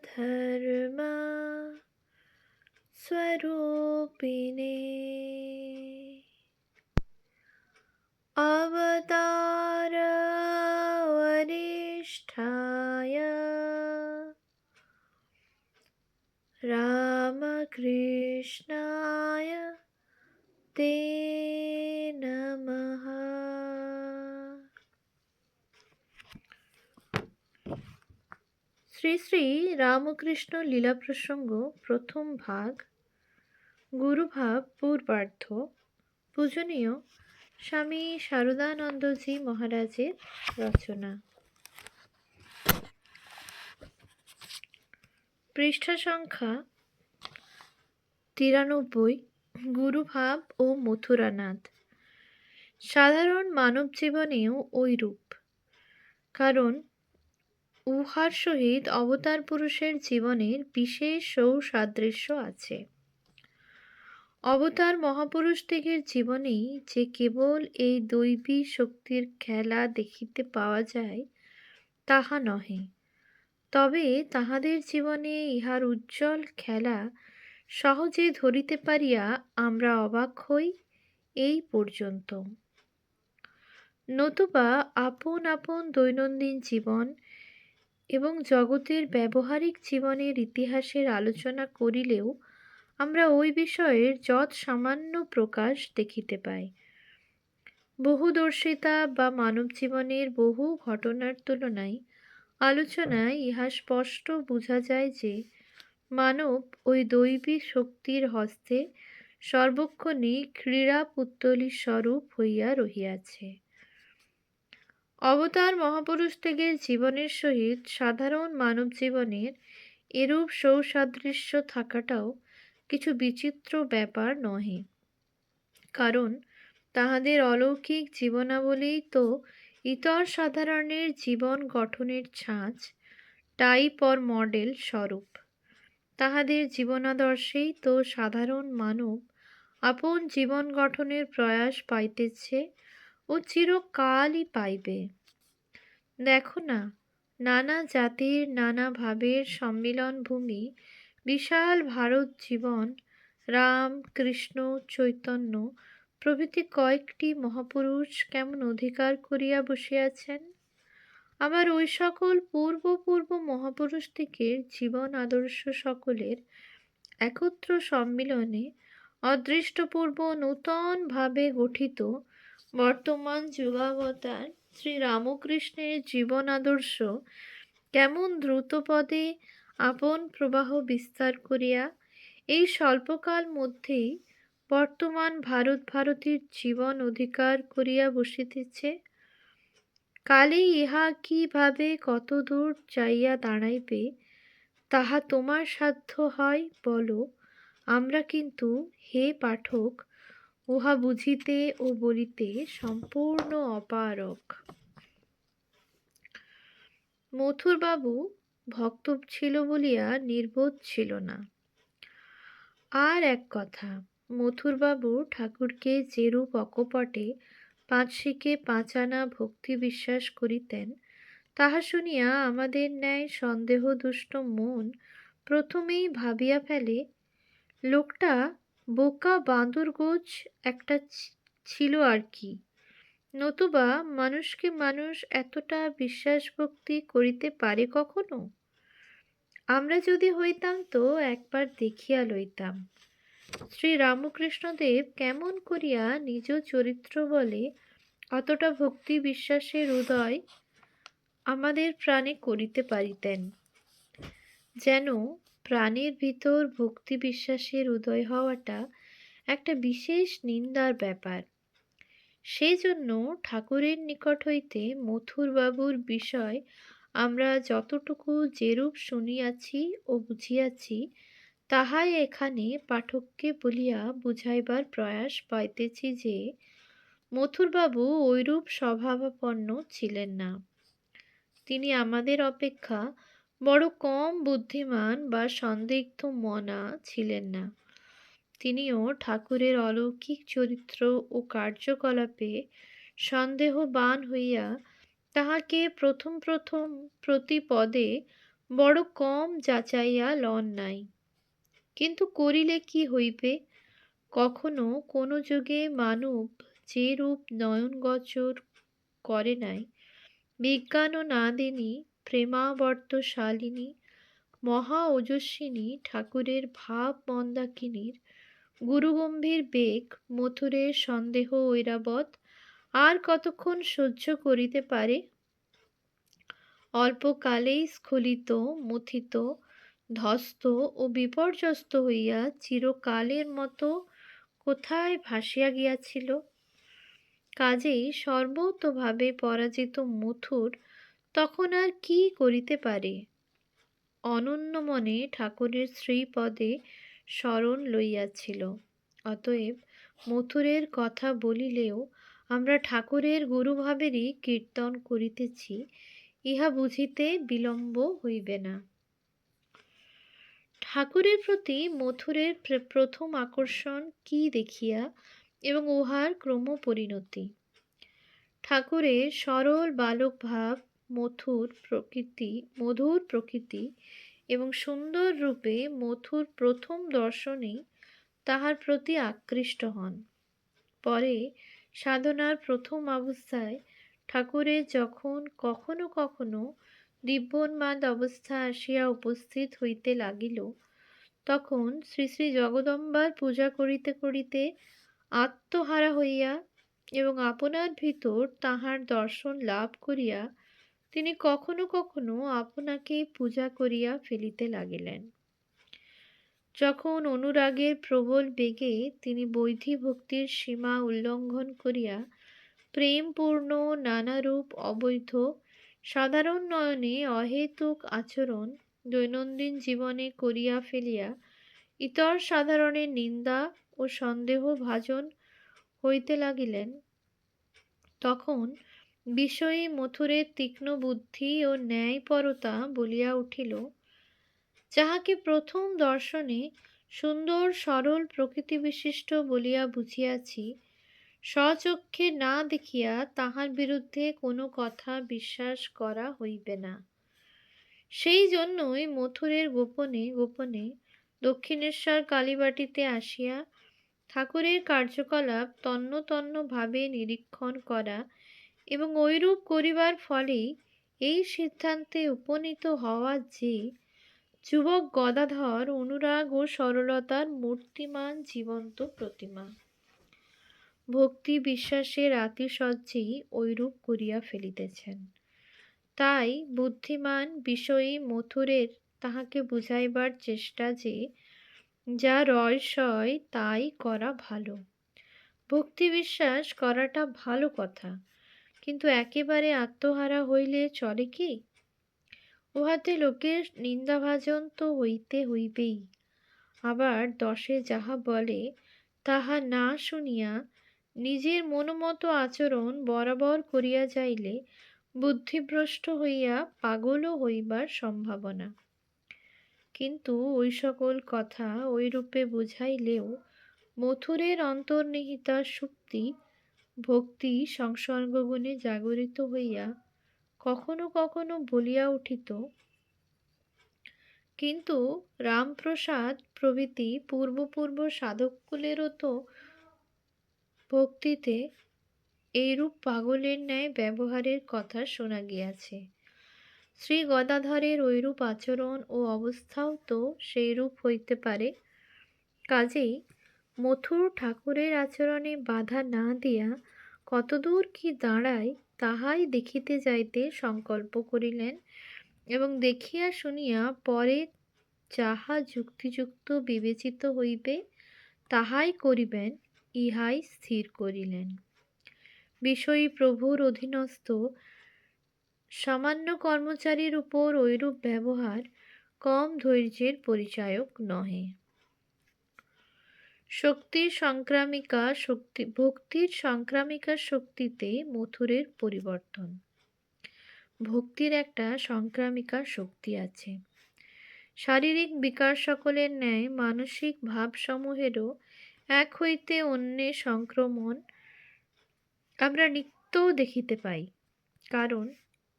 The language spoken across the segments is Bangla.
धर्मा स्वरूपिणे अवतार वरिष्ठाय रामकृष्णाय ते नमः। শ্রী শ্রী রামকৃষ্ণ লীলা প্রসঙ্গ প্রথম ভাগ, গুরুভাব পূর্বার্ধ। পূজনীয় স্বামী শারদানন্দজি মহারাজের রচনা। পৃষ্ঠা সংখ্যা 93। গুরুভাব ও মথুরানাথ। সাধারণ মানব জীবনেও ঐরূপ, কারণ উহার সহিত অবতার পুরুষের জীবনের বিশেষ সৌসাদৃশ্য আছে। অবতার মহাপুরুষদিগের জীবনেই যে কেবল এই দৈবী শক্তির খেলা দেখিতে পাওয়া যায় তাহা নহে, তবে তাহাদের জীবনে ইহার উজ্জ্বল খেলা সহজে ধরিতে পারিয়া আমরা অবাক হই এই পর্যন্ত। নতুবা আপন আপন দৈনন্দিন জীবন এবং জগতের ব্যবহারিক জীবনের ইতিহাসের আলোচনা করিলেও আমরা ওই বিষয়ের যৎ সামান্য প্রকাশ দেখিতে পাই। বহুদর্শিতা বা মানব জীবনের বহু ঘটনার তুলনায় আলোচনায় ইহা স্পষ্ট বোঝা যায় যে মানব ওই দৈবী শক্তির হস্তে সর্বক্ষণই ক্রীড়া পুত্তলীর স্বরূপ হইয়া রহিয়াছে। অবতার মহাপুরুষদিগের জীবনের সহিত সাধারণ মানব জীবনের এরূপ সৌসাদৃশ্য থাকাটাও কিছু বিচিত্র ব্যাপার নহে, কারণ তাহাদের অলৌকিক জীবনাবলী তো ইতর সাধারণের জীবন গঠনের ছাঁচ, টাইপ অর মডেল স্বরূপ। তাহাদের জীবনাদর্শেই তো সাধারণ মানব আপন জীবন গঠনের প্রয়াস পাইতেছে ও চিরকালই পাইবে। দেখো না, নানা জাতির নানা ভাবের সম্মিলন ভূমি বিশাল ভারত জীবন রাম, কৃষ্ণ, চৈতন্য প্রভৃতি কয়েকটি মহাপুরুষ কেমন অধিকার করিয়া বসিয়াছেন। আবার ওই সকল পূর্ব পূর্ব মহাপুরুষদিগের জীবন আদর্শ সকলের একত্র সম্মিলনে অদৃষ্টপূর্ব নূতন ভাবে গঠিত বর্তমান যুগাবতার শ্রী রামকৃষ্ণের জীবন আদর্শ কেমন দ্রুতপদে আপন প্রবাহ বিস্তার করিয়া এই স্বল্পকাল মধ্যেই বর্তমান ভারতীর জীবন অধিকার করিয়া বসিতেছে। কালে ইহা কিভাবে কতদূর যাইয়া দাঁড়াইবে তাহা তোমার সাধ্য হয় বলো। আমরা কিন্তু হে পাঠক উহা বুঝিতে ও বলিতে সম্পূর্ণ অপারগ। মথুরবাবু ভক্ত ছিল বলিয়া নির্বোধ ছিল না। আর এক কথা, মথুরবাবু ঠাকুরকে যেরূপ অকপটে 5 শিকে 5 আনা ভক্তি বিশ্বাস করিতেন তাহা শুনিয়া আমাদের ন্যায় সন্দেহদুষ্ট মন প্রথমেই ভাবিয়া ফেলে, লোকটা বোকা বাঁদরগোছ একটা ছিল আর কি, নতুবা মানুষকে মানুষ এতটা বিশ্বাস ভক্তি করিতে পারে কখনো? আমরা যদি হইতাম তো একবার দেখিয়া লইতাম শ্রী রামকৃষ্ণদেব কেমন করিয়া নিজ চরিত্র বলে অতটা ভক্তি বিশ্বাসের উদয় আমাদের প্রাণে করিতে পারিতেন। যেন প্রাণের ভিতর ভক্তি বিশ্বাসের উদয় হওয়াটা একটা বিশেষ নিন্দার ব্যাপার। সেই জন্য ঠাকুরের নিকট হইতে মথুরবাবুর বিষয় আমরা যতটুকু যেরূপ শুনিয়াছি ও বুঝিয়াছি তাহাই এখানে পাঠককে বলিয়া বুঝাইবার প্রয়াস পাইতেছি যে মথুরবাবু ঐরূপ স্বভাবাপন্ন ছিলেন না। তিনি আমাদের অপেক্ষা বড় কম বুদ্ধিমান বা সন্দিগ্ধ মনা ছিলেন না। তিনিও ঠাকুরের অলৌকিক চরিত্র ও কার্যকলাপে সন্দেহবান হইয়া তাহাকে প্রথম প্রতি পদে বড় কম যাচাইয়া লন নাই। কিন্তু করিলে কি হইবে? কখনো কোনো যুগে মানব যে রূপ নয়নগোচর করে নাই, বিজ্ঞান ও নাদিনী প্রেমাবর্তশালিনী মহা ওজস্বিনী ঠাকুরের ভাব মন্দাকিনীর গুরুগম্ভীর বেগ মথুরের সন্দেহ ঐরাবত আর কতক্ষণ সহ্য করিতে পারে? অল্পকালেই স্খলিত, মথিত, ধ্বস্ত ও বিপর্যস্ত হইয়া চিরকালের মতো কোথায় ভাসিয়া গিয়াছিল। কাজেই সর্বতোভাবে পরাজিত মথুর তখন আর কি করিতে পারে? অনন্য মনে ঠাকুরের শ্রীপদে শরণ লইয়াছিল। অতএব মথুরের কথা বলিলেও আমরা ঠাকুরের গুরুভাবেরই কীর্তন করিতেছি, ইহা বুঝিতে বিলম্ব হইবে না। ঠাকুরের প্রতি মথুরের প্রথম আকর্ষণ কি দেখিয়া এবং উহার ক্রমপরিণতি। ঠাকুরের সরল বালক ভাব, মধুর প্রকৃতি এবং সুন্দর রূপে মথুর প্রথম দর্শনেই তাহার প্রতি আকৃষ্ট হন। পরে সাধনার প্রথম অবস্থায় ঠাকুরের যখন কখনো কখনো দিব্যোন্মাদ অবস্থা আসিয়া উপস্থিত হইতে লাগিল, তখন শ্রী শ্রী জগদম্বার পূজা করিতে করিতে আত্মহারা হইয়া এবং আপনার ভিতর তাহার দর্শন লাভ করিয়া তিনি কখনো কখনো আপনাকে পূজা করিয়া ফেলিতে লাগিলেন। যখন অনুরাগের প্রবল বেগে তিনি বৈধী ভক্তির সীমা উল্লঙ্ঘন করিয়া প্রেমপূর্ণ নানারূপ অবৈধ সাধারণ নয়নে অহেতুক আচরণ দৈনন্দিন জীবনে করিয়া ফেলিয়া ইতর সাধারণের নিন্দা ও সন্দেহ ভাজন হইতে লাগিলেন, তখন বিষয়ী মথুরের তীক্ষ্ণ বুদ্ধি ও ন্যায়পরতা বলিয়া উঠিল, যাহাকে প্রথম দর্শনে সুন্দর সরল প্রকৃতি বিশিষ্ট বলিয়া বুঝিয়াছি, স্বচক্ষে না দেখিয়া তাহার বিরুদ্ধে কোনো কথা বিশ্বাস করা হইবে না। সেই জন্যই মথুরের গোপনে গোপনে দক্ষিণেশ্বর কালীবাটিতে আসিয়া ঠাকুরের কার্যকলাপ তন্ন তন্ন ভাবে নিরীক্ষণ করা এবং ঐরূপ করিবার ফলেই এই সিদ্ধান্তে উপনীত হওয়া যে যুবক গদাধর অনুরাগ ও সরলতার মূর্তিমান জীবন্ত প্রতিমা। ভক্তি বিশ্বাসের আতিশয্যেই ঐরূপ করিয়া ফেলিতেছেন। তাই বুদ্ধিমান বিষয়ী মথুরের তাহাকে বুঝাইবার চেষ্টা যে যা রয়সয় তাই করা ভালো, ভক্তি বিশ্বাস করাটা ভালো কথা, কিন্তু একেবারে আত্মহারা হইলে চলে কি? উহাতে লোকের নিন্দাভাজন তো হইতে হইবেই। আবার দশে যাহা বলে তাহা না শুনিয়া নিজের মনোমতো আচরণ বরাবর করিয়া যাইলে বুদ্ধিভ্রষ্ট হইয়া পাগলও হইবার সম্ভাবনা। কিন্তু ওই সকল কথা ওইরূপে বুঝাইলেও মথুরের অন্তর্নিহিতা শক্তি ভক্তি সংসর্গগুণে জাগরিত হইয়া কখনো কখনো বলিয়া উঠিত, কিন্তু রামপ্রসাদ প্রভৃতি পূর্ব সাধককুলেরও তো ভক্তিতে এইরূপ পাগলের ন্যায় ব্যবহারের কথা শোনা গিয়াছে। শ্রী গদাধরের ঐরূপ আচরণ ও অবস্থাও তো সেইরূপ হইতে পারে। কাজেই মথুর ঠাকুরের আচরণে বাধা না দিয়া কতদূর কি দাঁড়ায় তাহাই দেখিতে যাইতে সংকল্প করিলেন এবং দেখিয়া শুনিয়া পরে যাহা যুক্তিযুক্ত বিবেচিত হইবে তাহাই করিবেন, ইহাই স্থির করিলেন। বিষয়ী প্রভুর অধীনস্থ সামান্য কর্মচারীর উপর ঐরূপ ব্যবহার কম ধৈর্যের পরিচায়ক নহে। ভক্তির সংক্রামিকা শক্তিতে মথুরের পরিবর্তন। ভক্তির একটা সংক্রামিকা শক্তি আছে। শারীরিক বিকার সকলের ন্যায় মানসিক ভাবসমূহেরও এক হইতে অন্যে সংক্রমণ আমরা নিত্য দেখিতে পাই। কারণ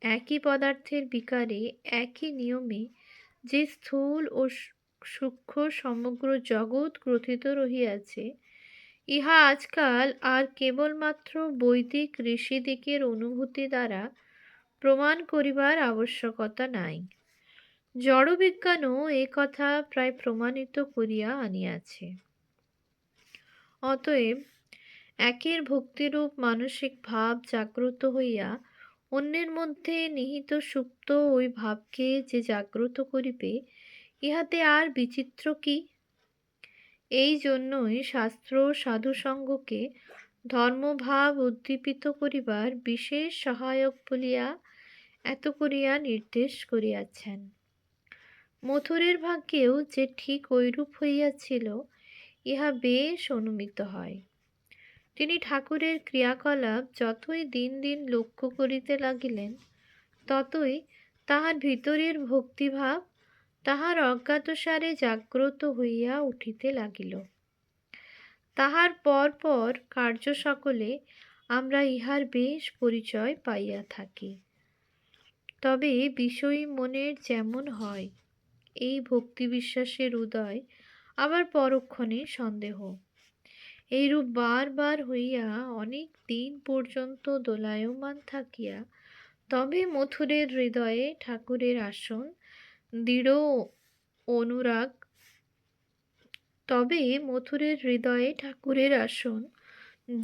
একই পদার্থের বিকারে একই নিয়মে যে স্থূল ও সূক্ষ্ম সমগ্র জগৎ গ্রথিত রহিয়াছে, ইহা আজকাল আর কেবলমাত্র বৈদিক ঋষিদিকের অনুভূতি দ্বারা প্রমাণ করিবার আবশ্যকতা নাই। জড়বিজ্ঞানও এ কথা প্রায় প্রমাণিত করিয়া আনিয়াছে। অতএব একের ভক্তিরূপ মানসিক ভাব জাগ্রত হইয়া অন্যের মধ্যে নিহিত সুপ্ত ওই ভাবকে যে জাগ্রত করিবে, ইহাতে আর বিচিত্র কি? এই জন্যই শাস্ত্র সাধুসঙ্গকে ধর্মভাব উদ্দীপিত করিবার বিশেষ সহায়ক বলিয়া এত করিয়া নির্দেশ করিয়াছেন। মথুরের ভাগ্যেও যে ঠিক ঐরূপ হইয়াছিল, ইহা বেশ অনুমিত হয়। তিনি ঠাকুরের ক্রিয়াকলাপ যতই দিন দিন লক্ষ্য করিতে লাগিলেন, ততই তাহার ভিতরের ভক্তিভাব তাহার অজ্ঞাতসারে জাগ্রত হইয়া উঠিতে লাগিল। তাহার পর পর কার্য সকলে আমরা ইহার বেশ পরিচয় পাইয়া থাকি। তবে বিষয়ী মনের যেমন হয়, এই ভক্তি বিশ্বাসের উদয় আবার পরক্ষণে সন্দেহ, এইরূপ বার হইয়া অনেক দিন পর্যন্ত দোলায়মান থাকিয়া তবে মথুরের হৃদয়ে ঠাকুরের আসন দৃঢ় অনুরাগ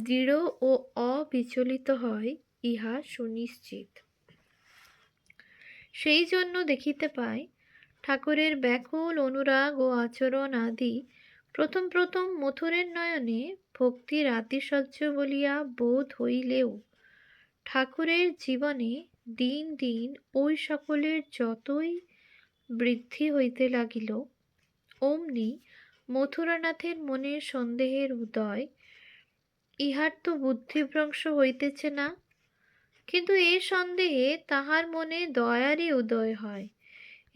দৃঢ় ও অবিচলিত হয়, ইহা সুনিশ্চিত। সেই জন্য দেখিতে পাই, ঠাকুরের ব্যাকুল অনুরাগ ও আচরণ আদি প্রথম প্রথম মথুরের নয়নে ভক্তির আতিশয্য বলিয়া বোধ হইলেও ঠাকুরের জীবনে দিন দিন ওই সকলের যতই বৃদ্ধি হইতে লাগিল, অমনি মথুরানাথের মনে সন্দেহের উদয়, ইহার তো বুদ্ধিভ্রংশ হইতেছে না। কিন্তু এ সন্দেহে তাহার মনে দয়ারই উদয় হয়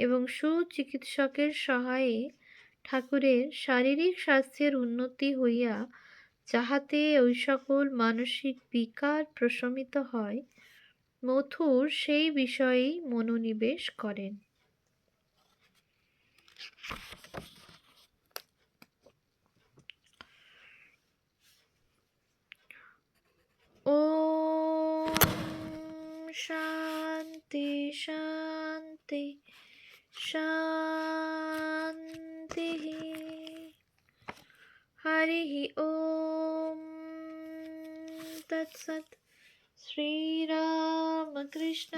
এবং সুচিকিৎসকের সহায়ে ঠাকুরের শারীরিক স্বাস্থ্যের উন্নতি হইয়া যাহাতে ওই সকল মানসিক বিকার প্রশমিত হয়, মথুর সেই বিষয়েই মনোনিবেশ করেন। ওম শান্তি শান্তি শান্তি। হরি ওম তৎসৎ। শ্রীরামকৃষ্ণ